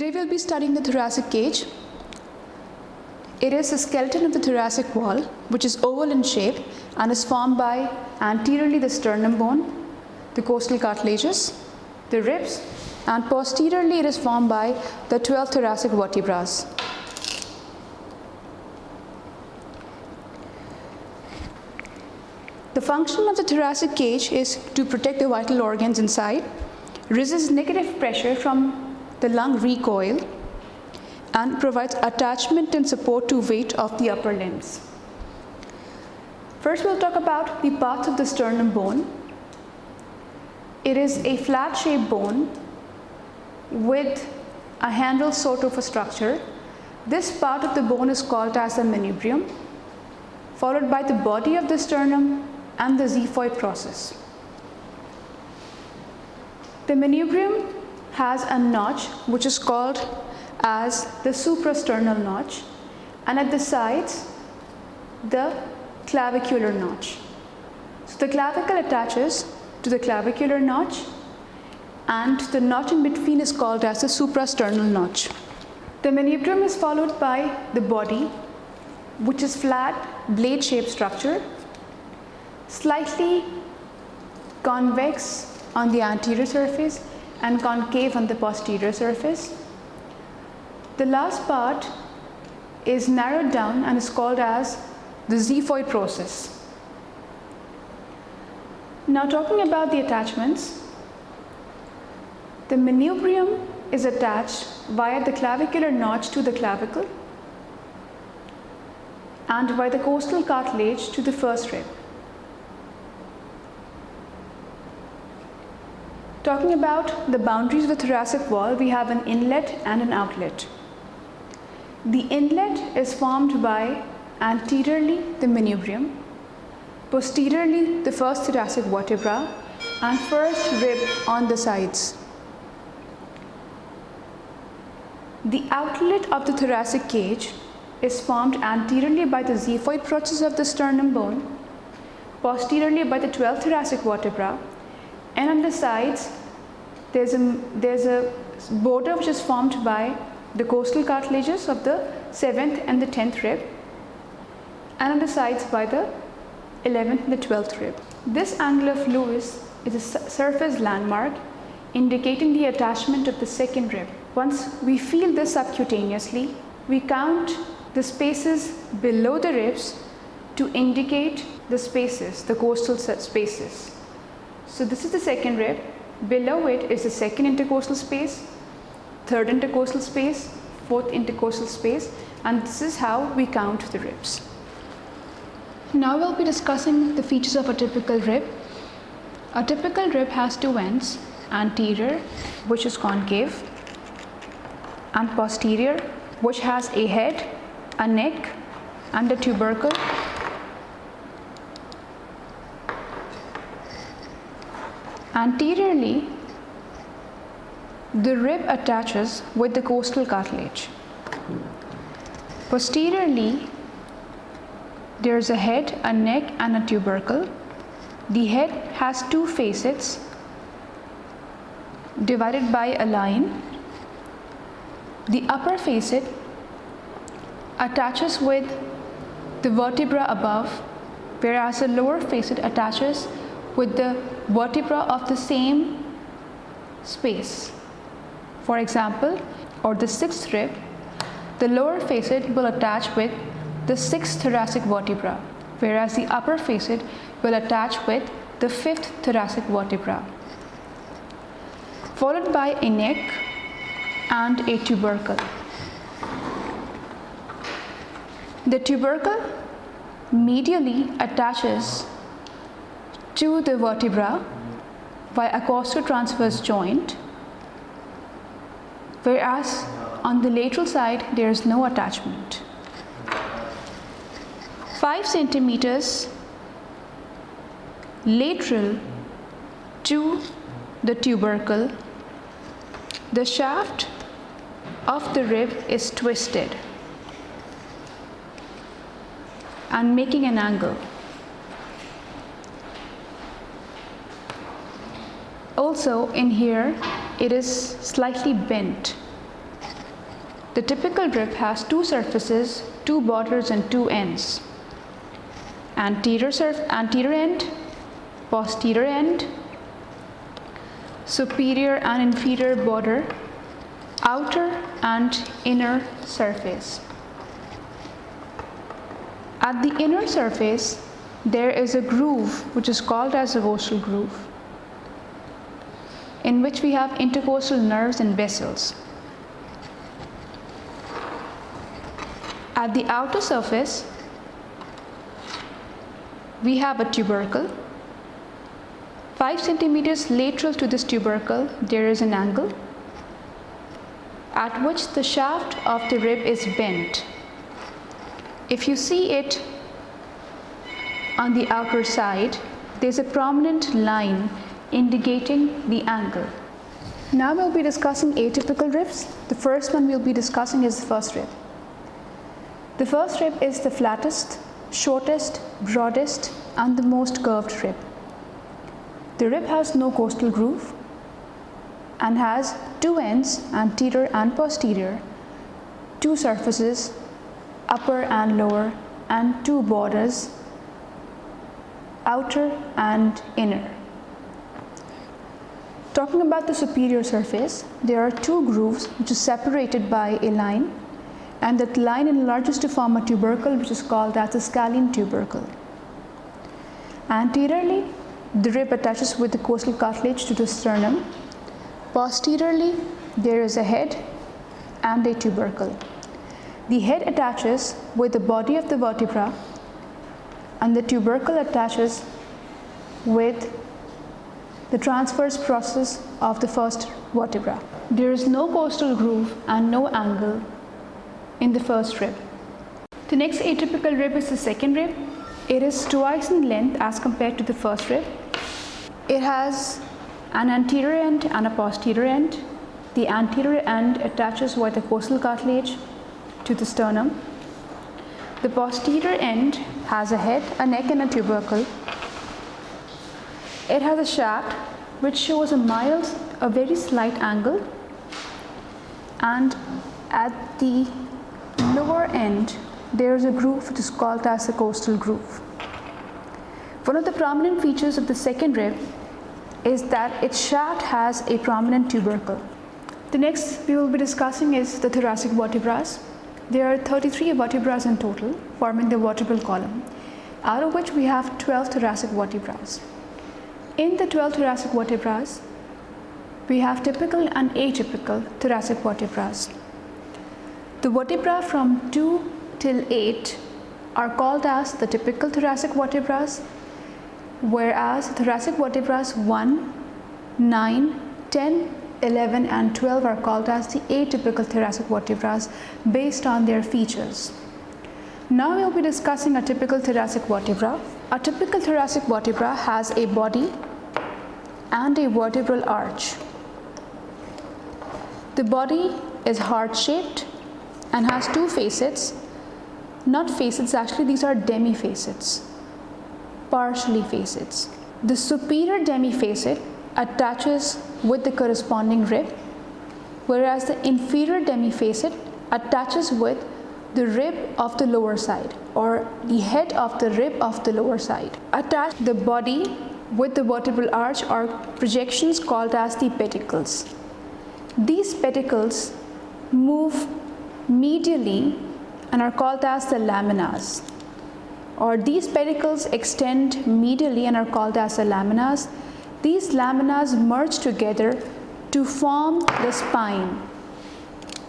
Today we'll be studying the thoracic cage. It is the skeleton of the thoracic wall, which is oval in shape and is formed by anteriorly the sternum bone, the costal cartilages, the ribs, and posteriorly it is formed by the 12 thoracic vertebrae. The function of the thoracic cage is to protect the vital organs inside, resist negative pressure from the lung recoil, and provides attachment and support to weight of the upper limbs. First, we'll talk about the parts of the sternum bone. It is a flat shaped bone with a handle sort of a structure. This part of the bone is called as the manubrium, followed by the body of the sternum and the xiphoid process. The manubrium has a notch which is called as the suprasternal notch, and at the sides the clavicular notch. So the clavicle attaches to the clavicular notch, and the notch in between is called as the suprasternal notch. The manubrium is followed by the body, which is flat blade shaped structure, slightly convex on the anterior surface and concave on the posterior surface. The last part is narrowed down and is called as the xiphoid process. Now, talking about the attachments, the manubrium is attached via the clavicular notch to the clavicle and by the costal cartilage to the first rib. Talking about the boundaries of the thoracic wall, we have an inlet and an outlet. The inlet is formed by anteriorly the manubrium, posteriorly the first thoracic vertebra, and first rib on the sides. The outlet of the thoracic cage is formed anteriorly by the xiphoid process of the sternum bone, posteriorly by the 12 thoracic vertebra, and on the sides there's a border which is formed by the costal cartilages of the 7th and the 10th rib, and on the sides by the 11th and the 12th rib. This angle of Lewis is a surface landmark indicating the attachment of the second rib. Once we feel this subcutaneously, we count the spaces below the ribs to indicate the spaces, the costal spaces. So this is the second rib. Below it is the second intercostal space, third intercostal space, fourth intercostal space, and this is how we count the ribs. Now we'll be discussing the features of a typical rib. A typical rib has two ends, anterior, which is concave, and posterior, which has a head, a neck, and a tubercle. Anteriorly, the rib attaches with the costal cartilage. Posteriorly, there is a head, a neck, and a tubercle. The head has two facets divided by a line. The upper facet attaches with the vertebra above, whereas the lower facet attaches with the vertebra of the same space. For example, or the 6th rib, the lower facet will attach with the 6th thoracic vertebra, whereas the upper facet will attach with the 5th thoracic vertebra, followed by a neck and a tubercle. The tubercle medially attaches to the vertebra by a costotransverse joint, whereas on the lateral side there is no attachment. 5 centimeters lateral to the tubercle, the shaft of the rib is twisted and making an angle. Also in here it is slightly bent The typical rib has two surfaces, two borders and two ends. Anterior end, posterior end, superior and inferior border, outer and inner surface. At the inner surface, there is a groove which is called as a costal groove, in which we have intercostal nerves and vessels. At the outer surface, we have a tubercle. 5 centimeters lateral to this tubercle, there is an angle at which the shaft of the rib is bent. If you see it on the outer side, there is a prominent line indicating the angle. Now we'll be discussing atypical ribs. The first one we'll be discussing is the first rib. The first rib is the flattest, shortest, broadest, and the most curved rib. The rib has no costal groove and has two ends, anterior and posterior, two surfaces, upper and lower, and two borders, outer and inner. Talking about the superior surface, there are two grooves which is separated by a line, and that line enlarges to form a tubercle which is called as the scalene tubercle. Anteriorly, the rib attaches with the costal cartilage to the sternum. Posteriorly, there is a head and a tubercle. The head attaches with the body of the vertebra, and the tubercle attaches with the transverse process of the first vertebra. There is no costal groove and no angle in the first rib. The next atypical rib is the second rib. It is twice in length as compared to the first rib. It has an anterior end and a posterior end. The anterior end attaches with the costal cartilage to the sternum. The posterior end has a head, a neck, and a tubercle. It has a shaft which shows a very slight angle, and at the lower end there is a groove which is called as the costal groove. One of the prominent features of the second rib is that its shaft has a prominent tubercle. The next we will be discussing is the thoracic vertebrae. There are 33 vertebrae in total, forming the vertebral column, out of which we have 12 thoracic vertebrae. In the 12 thoracic vertebrae, we have typical and atypical thoracic vertebrae. The vertebrae from 2 till 8 are called as the typical thoracic vertebrae, whereas thoracic vertebrae 1, 9, 10, 11 and 12 are called as the atypical thoracic vertebrae based on their features. Now we will be discussing a typical thoracic vertebra. A typical thoracic vertebra has a body and a vertebral arch. The body is heart-shaped and has two facets. Not facets, actually these are demifacets, partially facets. The superior demifacet attaches with the corresponding rib, whereas the inferior demifacet attaches with the rib of the lower side, or the head of the rib of the lower side. Attach the body with the vertebral arch are projections called as the pedicles. These pedicles move medially and are called as the laminas, or these pedicles extend medially and are called as the laminas. These laminas merge together to form the spine.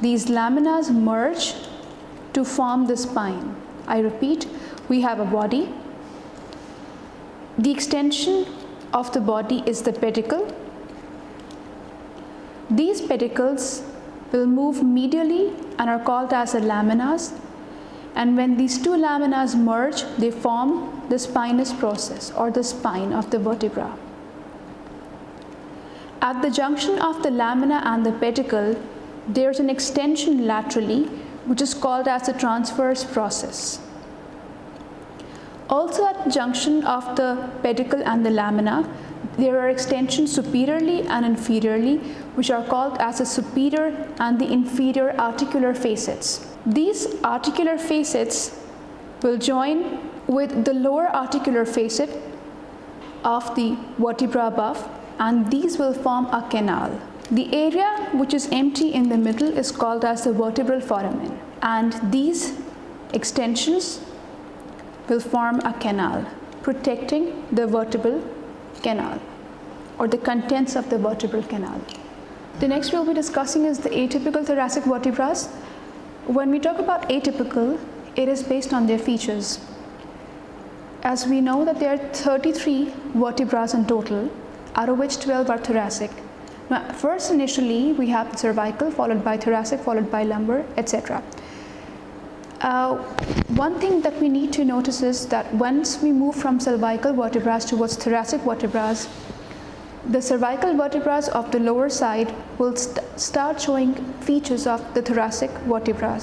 These laminas merge to form the spine. I repeat, we have a body. The extension of the body is the pedicle. These pedicles will move medially and are called as the laminas, and when these two laminas merge, they form the spinous process or the spine of the vertebra. At the junction of the lamina and the pedicle, there is an extension laterally which is called as the transverse process. Also at the junction of the pedicle and the lamina, There are extensions superiorly and inferiorly, which are called as the superior and the inferior articular facets. These articular facets will join with the lower articular facet of the vertebra above, and these will form a canal. The area which is empty in the middle is called as the vertebral foramen, and these extensions will form a canal protecting the vertebral canal or the contents of the vertebral canal. The next we'll be discussing is the atypical thoracic vertebrae. When we talk about atypical, it is based on their features. As we know that there are 33 vertebrae in total, out of which 12 are thoracic. Now, first initially we have the cervical, followed by thoracic, followed by lumbar, etc. One thing that we need to notice is that once we move from cervical vertebrae towards thoracic vertebrae, the cervical vertebrae of the lower side will start showing features of the thoracic vertebrae.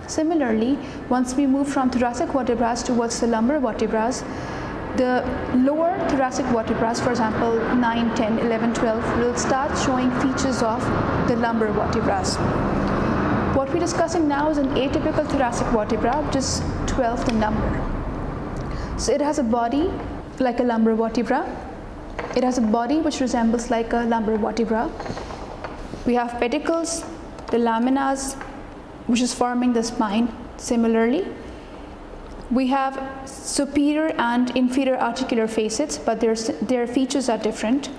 Similarly, once we move from thoracic vertebrae towards the lumbar vertebrae, the lower thoracic vertebrae, for example 9, 10, 11, 12, will start showing features of the lumbar vertebrae. What we're discussing now is an atypical thoracic vertebra, which is 12th in number. So it has a body like a lumbar vertebra. It has a body which resembles like a lumbar vertebra. We have pedicles, the laminas, which is forming the spine. Similarly, we have superior and inferior articular facets, but their features are different.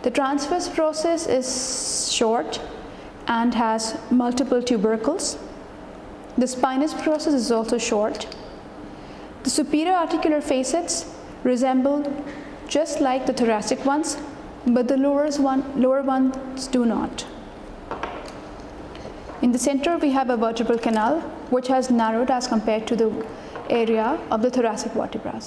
The transverse process is short and has multiple tubercles. The spinous process is also short. The superior articular facets resemble just like the thoracic ones, but the lower ones do not. In the center we have a vertebral canal which has narrowed as compared to the area of the thoracic vertebrae.